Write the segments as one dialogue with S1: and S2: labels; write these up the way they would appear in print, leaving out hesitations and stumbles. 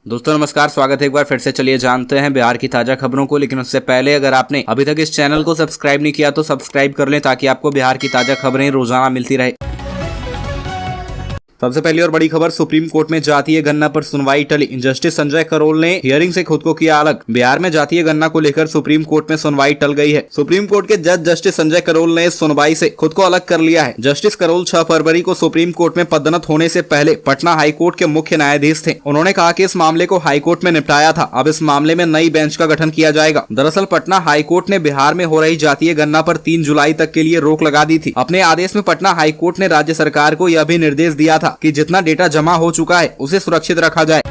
S1: दोस्तों नमस्कार, स्वागत है एक बार फिर से। चलिए जानते हैं बिहार की ताजा खबरों को, लेकिन उससे पहले अगर आपने अभी तक इस चैनल को सब्सक्राइब नहीं किया तो सब्सक्राइब कर लें ताकि आपको बिहार की ताजा खबरें रोजाना मिलती रहे। सबसे पहली और बड़ी खबर, सुप्रीम कोर्ट में जातीय गणना पर सुनवाई टली। जस्टिस संजय करोल ने हियरिंग से खुद को किया अलग। बिहार में जातीय गणना को लेकर सुप्रीम कोर्ट में सुनवाई टल गई है। सुप्रीम कोर्ट के जज जस्टिस संजय करोल ने इस सुनवाई से खुद को अलग कर लिया है। जस्टिस करोल 6 फरवरी को सुप्रीम कोर्ट में पदोन्नत होने से पहले पटना हाईकोर्ट के मुख्य न्यायाधीश थे। उन्होंने कहा कि इस मामले को हाईकोर्ट में निपटाया था, अब इस मामले में नई बेंच का गठन किया जाएगा। दरअसल पटना हाईकोर्ट ने बिहार में हो रही जातीय गणना पर 3 जुलाई तक के लिए रोक लगा दी थी। अपने आदेश में पटना हाईकोर्ट ने राज्य सरकार को यह भी निर्देश दिया था कि जितना डेटा जमा हो चुका है उसे सुरक्षित रखा जाए।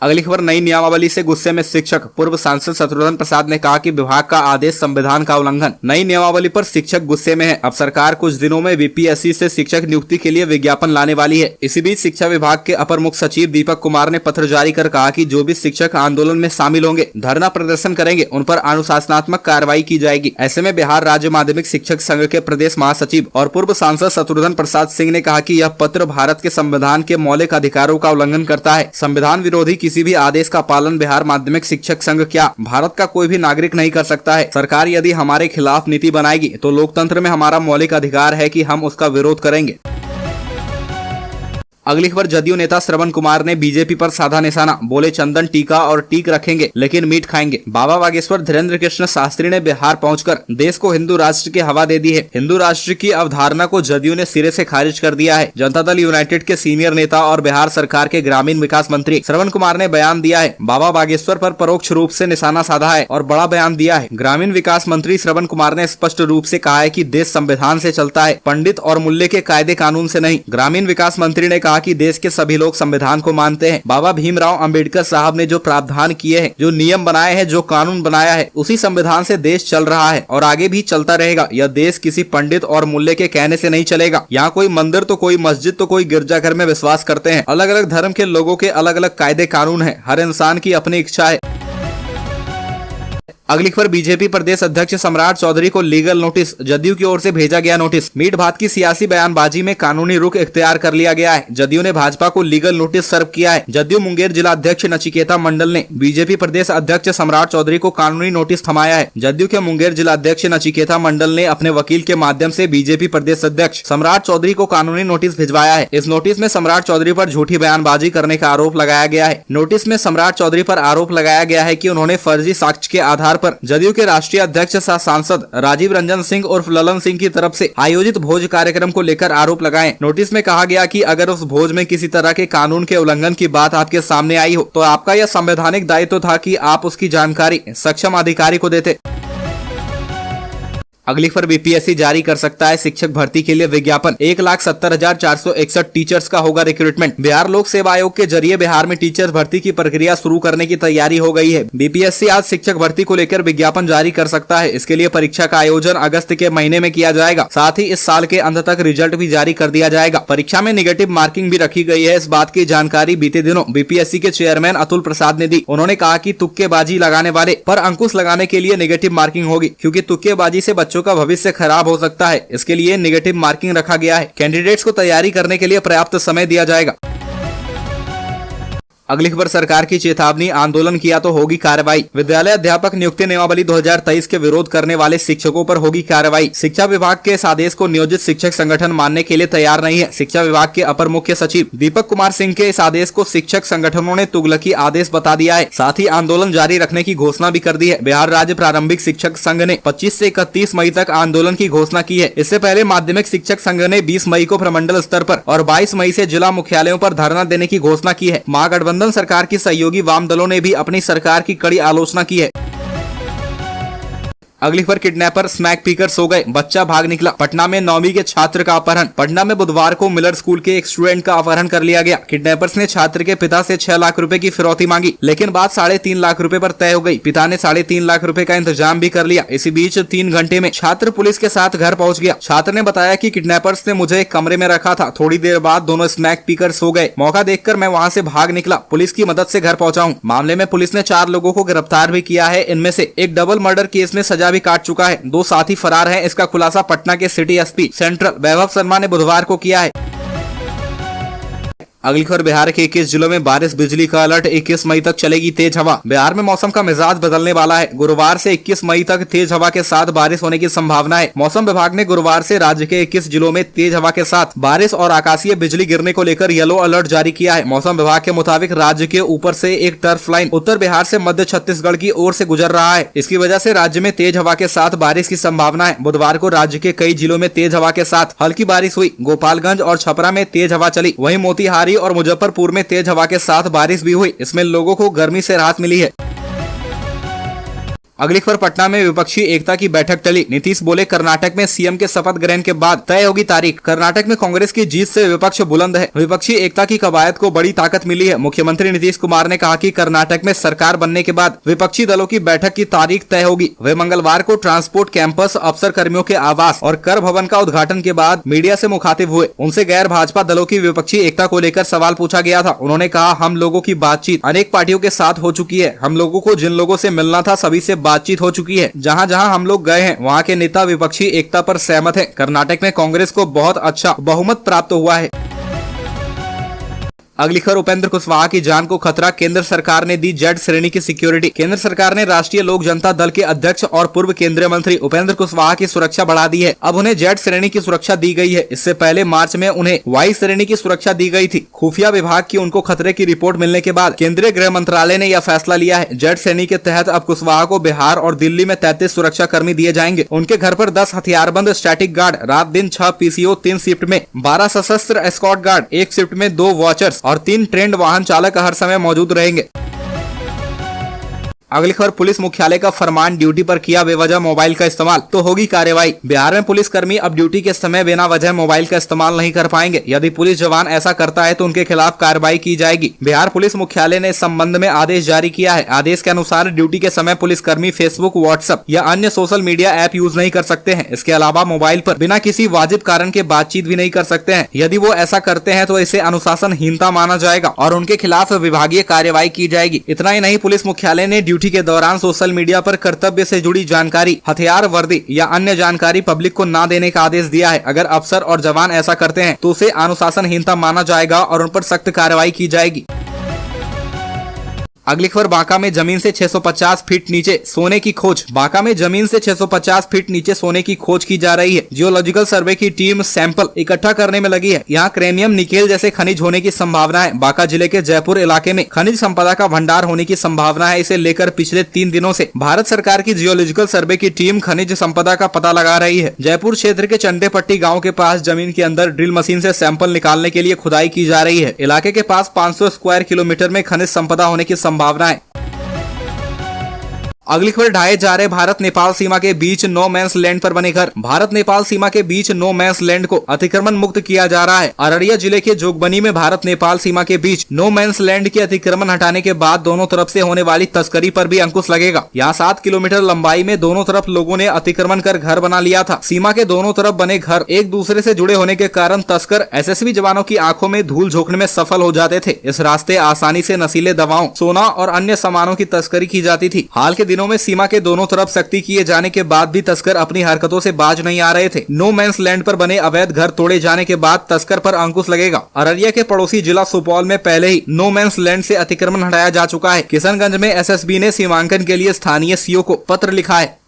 S1: अगली खबर, नई नियमावली से गुस्से में शिक्षक। पूर्व सांसद शत्रुघ्न प्रसाद ने कहा कि विभाग का आदेश संविधान का उल्लंघन। नई नियमावली पर शिक्षक गुस्से में है। अब सरकार कुछ दिनों में बीपीएससी से शिक्षक नियुक्ति के लिए विज्ञापन लाने वाली है। इसी बीच शिक्षा विभाग के अपर मुख्य सचिव दीपक कुमार ने पत्र जारी कर कहा कि जो भी शिक्षक आंदोलन में शामिल होंगे, धरना प्रदर्शन करेंगे, उन पर अनुशासनात्मक कार्रवाई की जाएगी। ऐसे में बिहार राज्य माध्यमिक शिक्षक संघ के प्रदेश महासचिव और पूर्व सांसद शत्रुघ्न प्रसाद सिंह ने कहा कि यह पत्र भारत के संविधान के मौलिक अधिकारों का उल्लंघन करता है। संविधान विरोधी किसी भी आदेश का पालन बिहार माध्यमिक शिक्षक संघ क्या भारत का कोई भी नागरिक नहीं कर सकता है। सरकार यदि हमारे खिलाफ नीति बनाएगी तो लोकतंत्र में हमारा मौलिक अधिकार है कि हम उसका विरोध करेंगे। अगली खबर, जदयू नेता श्रवण कुमार ने बीजेपी पर साधा निशाना। बोले चंदन टीका और टीक रखेंगे लेकिन मीट खाएंगे। बाबा बागेश्वर धीरेन्द्र कृष्ण शास्त्री ने बिहार पहुंचकर देश को हिंदू राष्ट्र की हवा दे दी है। हिंदू राष्ट्र की अवधारणा को जदयू ने सिरे से खारिज कर दिया है। जनता दल यूनाइटेड के सीनियर नेता और बिहार सरकार के ग्रामीण विकास मंत्री श्रवण कुमार ने बयान दिया है। बाबा बागेश्वर पर परोक्ष रूप से निशाना साधा है और बड़ा बयान दिया है। ग्रामीण विकास मंत्री श्रवण कुमार ने स्पष्ट रूप से कहा है कि देश संविधान से चलता है, पंडित और मुल्ले के कायदे कानून से नहीं। ग्रामीण विकास मंत्री ने कहा कि देश के सभी लोग संविधान को मानते हैं। बाबा भीमराव अंबेडकर साहब ने जो प्रावधान किए हैं, जो नियम बनाए हैं, जो कानून बनाया है, उसी संविधान से देश चल रहा है और आगे भी चलता रहेगा। यह देश किसी पंडित और मुल्ले के कहने से नहीं चलेगा। यहाँ कोई मंदिर तो कोई मस्जिद तो कोई गिरजाघर में विश्वास करते हैं। अलग अलग धर्म के लोगों के अलग अलग कायदे कानून है। हर इंसान की अपनी इच्छा है। अगली खबर, बीजेपी प्रदेश अध्यक्ष सम्राट चौधरी को लीगल नोटिस। जदयू की ओर से भेजा गया नोटिस। मीट भात की सियासी बयानबाजी में कानूनी रुख इख्तियार कर लिया गया है। जदयू ने भाजपा को लीगल नोटिस सर्व किया है। जदयू मुंगेर जिला अध्यक्ष नचिकेता मंडल ने बीजेपी प्रदेश अध्यक्ष सम्राट चौधरी को कानूनी नोटिस थमाया है। जदयू के मुंगेर जिला अध्यक्ष नचिकेता मंडल ने अपने वकील के माध्यम से बीजेपी प्रदेश अध्यक्ष सम्राट चौधरी को कानूनी नोटिस भिजवाया है। इस नोटिस में सम्राट चौधरी पर झूठी बयानबाजी करने का आरोप लगाया गया है। नोटिस में सम्राट चौधरी पर आरोप लगाया गया है कि उन्होंने फर्जी साक्ष्य के आधार पर जदयू के राष्ट्रीय अध्यक्ष सह सांसद राजीव रंजन सिंह उर्फ ललन सिंह की तरफ से आयोजित भोज कार्यक्रम को लेकर आरोप लगाए। नोटिस में कहा गया कि अगर उस भोज में किसी तरह के कानून के उल्लंघन की बात आपके सामने आई हो तो आपका यह संवैधानिक दायित्व था कि आप उसकी जानकारी सक्षम अधिकारी को देते। अगली खबर, बीपीएससी जारी कर सकता है शिक्षक भर्ती के लिए विज्ञापन। 1,70,461 टीचर्स का होगा रिक्रूटमेंट। बिहार लोक सेवा आयोग के जरिए बिहार में टीचर्स भर्ती की प्रक्रिया शुरू करने की तैयारी हो गई है। बीपीएससी आज शिक्षक भर्ती को लेकर विज्ञापन जारी कर सकता है। इसके लिए परीक्षा का आयोजन अगस्त के महीने में किया जाएगा। साथ ही इस साल के अंत तक रिजल्ट भी जारी कर दिया जाएगा। परीक्षा में निगेटिव मार्किंग भी रखी गई है। इस बात की जानकारी बीते दिनों बीपीएससी के चेयरमैन अतुल प्रसाद ने दी। उन्होंने कहा कि तुक्केबाजी लगाने वाले पर अंकुश लगाने के लिए निगेटिव मार्किंग होगी, क्योंकि तुक्केबाजी से बच्चों का भविष्य खराब हो सकता है। इसके लिए नेगेटिव मार्किंग रखा गया है। कैंडिडेट्स को तैयारी करने के लिए पर्याप्त समय दिया जाएगा। अगली खबर, सरकार की चेतावनी, आंदोलन किया तो होगी कार्रवाई। विद्यालय अध्यापक नियुक्ति नियमावली 2023 के विरोध करने वाले शिक्षकों पर होगी कार्रवाई। शिक्षा विभाग के इस आदेश को नियोजित शिक्षक संगठन मानने के लिए तैयार नहीं है। शिक्षा विभाग के अपर मुख्य सचिव दीपक कुमार सिंह के इस आदेश को शिक्षक संगठनों ने तुगलकी आदेश बता दिया है। साथ ही आंदोलन जारी रखने की घोषणा भी कर दी है। बिहार राज्य प्रारंभिक शिक्षक संघ ने 25 से 31 मई तक आंदोलन की घोषणा की है। इससे पहले माध्यमिक शिक्षक संघ ने 20 मई को प्रमंडल स्तर पर और 22 मई से जिला मुख्यालयों पर धरना देने की घोषणा की है। महागठबंधन सरकार की सहयोगी वाम दलों ने भी अपनी सरकार की कड़ी आलोचना की है। अगली खबर, किडनैपर स्मैक पीकर सो गए, बच्चा भाग निकला। पटना में 9वीं के छात्र का अपहरण। पटना में बुधवार को मिलर स्कूल के एक स्टूडेंट का अपहरण कर लिया गया। किडनैपर्स ने छात्र के पिता से 6 लाख रुपए की फिरौती मांगी, लेकिन बात 3.5 लाख रुपए पर तय हो गई। पिता ने 3.5 लाख रुपए का इंतजाम भी कर लिया। इसी बीच 3 घंटे में छात्र पुलिस के साथ घर पहुंच गया। छात्र ने बताया कि किडनैपर्स ने मुझे एक कमरे में रखा था। थोड़ी देर बाद दोनों स्मैक पीकर सो गए। मौका देखकर मैं वहां से भाग निकला। पुलिस की मदद से घर पहुंचा हूं। मामले में पुलिस ने 4 लोगों को गिरफ्तार भी किया है। इनमें से एक डबल मर्डर केस में सजा भी काट चुका है। 2 साथी फरार हैं। इसका खुलासा पटना के सिटी एसपी सेंट्रल वैभव शर्मा ने बुधवार को किया है। अगली खबर बिहार के 21 जिलों में बारिश, बिजली का अलर्ट, 21 मई तक चलेगी तेज हवा। बिहार में मौसम का मिजाज बदलने वाला है। गुरुवार से 21 मई तक तेज हवा के साथ बारिश होने की संभावना है। मौसम विभाग ने गुरुवार से राज्य के 21 जिलों में तेज हवा के साथ बारिश और आकाशीय बिजली गिरने को लेकर येलो अलर्ट जारी किया है। मौसम विभाग के मुताबिक राज्य के ऊपर से एक टर्फ लाइन उत्तर बिहार से मध्य छत्तीसगढ़ की ओर से गुजर रहा है। इसकी वजह से राज्य में तेज हवा के साथ बारिश की संभावना है। बुधवार को राज्य के कई जिलों में तेज हवा के साथ हल्की बारिश हुई। गोपालगंज और छपरा में तेज हवा चली। वहीं मोतिहारी और मुजफ्फरपुर में तेज हवा के साथ बारिश भी हुई। इसमें लोगों को गर्मी से राहत मिली है। अगली खबर पटना में विपक्षी एकता की बैठक टली। नीतीश बोले कर्नाटक में सीएम के शपथ ग्रहण के बाद तय होगी तारीख। कर्नाटक में कांग्रेस की जीत से विपक्ष बुलंद है। विपक्षी एकता की कवायद को बड़ी ताकत मिली है। मुख्यमंत्री नीतीश कुमार ने कहा कि कर्नाटक में सरकार बनने के बाद विपक्षी दलों की बैठक की तारीख तय होगी। वे मंगलवार को ट्रांसपोर्ट कैंपस, अफसर कर्मियों के आवास और कर भवन का उद्घाटन के बाद मीडिया से मुखातिब हुए। उनसे गैर भाजपा दलों की विपक्षी एकता को लेकर सवाल पूछा गया था। उन्होंने कहा, हम लोगों की बातचीत अनेक पार्टियों के साथ हो चुकी है। हम लोगों को जिन लोगों से मिलना था सभी से बातचीत हो चुकी है। जहां जहां हम लोग गए हैं वहां के नेता विपक्षी एकता पर सहमत हैं। कर्नाटक में कांग्रेस को बहुत अच्छा बहुमत प्राप्त हुआ है। अगली खबर उपेंद्र कुशवाहा की जान को खतरा, केंद्र सरकार ने दी जेड श्रेणी की सिक्योरिटी। केंद्र सरकार ने राष्ट्रीय लोक जनता दल के अध्यक्ष और पूर्व केंद्रीय मंत्री उपेंद्र कुशवाहा की सुरक्षा बढ़ा दी है। अब उन्हें जेड श्रेणी की सुरक्षा दी गई है। इससे पहले मार्च में उन्हें वाई श्रेणी की सुरक्षा दी गई थी। खुफिया विभाग की उनको खतरे की रिपोर्ट मिलने के बाद केंद्रीय गृह मंत्रालय ने यह फैसला लिया है। जेड श्रेणी के तहत अब कुशवाहा को बिहार और दिल्ली में 33 सुरक्षा कर्मी दिए जाएंगे। उनके घर पर 10 हथियारबंद स्टैटिक गार्ड, रात दिन 6 पीसीओ 3 शिफ्ट में, 12 सशस्त्र एस्कॉर्ट गार्ड 1 शिफ्ट में, 2 वॉचर्स और 3 ट्रेंड वाहन चालक हर समय मौजूद रहेंगे। अगली खबर पुलिस मुख्यालय का फरमान, ड्यूटी पर किया बेवजह मोबाइल का इस्तेमाल तो होगी कार्रवाई। बिहार में पुलिस कर्मी अब ड्यूटी के समय बिना वजह मोबाइल का इस्तेमाल नहीं कर पाएंगे। यदि पुलिस जवान ऐसा करता है तो उनके खिलाफ कार्रवाई की जाएगी। बिहार पुलिस मुख्यालय ने इस संबंध में आदेश जारी किया है। आदेश के अनुसार ड्यूटी के समय पुलिस कर्मी फेसबुक, व्हाट्सएप या अन्य सोशल मीडिया ऐप यूज नहीं कर सकते हैं। इसके अलावा मोबाइल पर बिना किसी वाजिब कारण के बातचीत भी नहीं कर सकते हैं। यदि वो ऐसा करते हैं तो इसे अनुशासनहीनता माना जाएगा और उनके खिलाफ विभागीय कार्रवाई की जाएगी। इतना ही नहीं, पुलिस मुख्यालय ने ड्यूटी के दौरान सोशल मीडिया पर कर्तव्य से जुड़ी जानकारी, हथियार, वर्दी या अन्य जानकारी पब्लिक को न देने का आदेश दिया है। अगर अफसर और जवान ऐसा करते हैं तो उसे अनुशासनहीनता माना जाएगा और उन पर सख्त कार्रवाई की जाएगी। अगली खबर बांका में जमीन से 650 फीट नीचे सोने की खोज। बांका में जमीन से 650 फीट नीचे सोने की खोज की जा रही है। जियोलॉजिकल सर्वे की टीम सैंपल इकट्ठा करने में लगी है। यहाँ क्रेनियम, निकेल जैसे खनिज होने की संभावना है। बांका जिले के जयपुर इलाके में खनिज संपदा का भंडार होने की संभावना है। इसे लेकर पिछले 3 दिनों से भारत सरकार की जियोलॉजिकल सर्वे की टीम खनिज संपदा का पता लगा रही है। जयपुर क्षेत्र के चंडेपट्टी गाँव के पास जमीन के अंदर ड्रिल मशीन से सैंपल निकालने के लिए खुदाई की जा रही है। इलाके के पास 500 स्क्वायर किलोमीटर में खनिज संपदा होने की संभावना है। अगली खबर ढाए जा रहे भारत नेपाल सीमा के बीच नो मैंस लैंड पर बने घर। भारत नेपाल सीमा के बीच नो मैंस लैंड को अतिक्रमण मुक्त किया जा रहा है। अररिया जिले के जोगबनी में भारत नेपाल सीमा के बीच नो मैंस लैंड के अतिक्रमण हटाने के बाद दोनों तरफ से होने वाली तस्करी पर भी अंकुश लगेगा। यहाँ 7 किलोमीटर लंबाई में दोनों तरफ लोगों ने अतिक्रमण कर घर बना लिया था। सीमा के दोनों तरफ बने घर एक दूसरे से जुड़े होने के कारण तस्कर एसएसबी जवानों की आंखों में धूल झोंकने में सफल हो जाते थे। इस रास्ते आसानी से नशीले दवाओं, सोना और अन्य सामानों की तस्करी की जाती थी। हाल के दिनों में सीमा के दोनों तरफ सख्ती किए जाने के बाद भी तस्कर अपनी हरकतों से बाज नहीं आ रहे थे। नो मैंस लैंड पर बने अवैध घर तोड़े जाने के बाद तस्कर पर अंकुश लगेगा। अररिया के पड़ोसी जिला सुपौल में पहले ही नो मैंस लैंड से अतिक्रमण हटाया जा चुका है। किशनगंज में एसएसबी ने सीमांकन के लिए स्थानीय सीओ को पत्र लिखा है।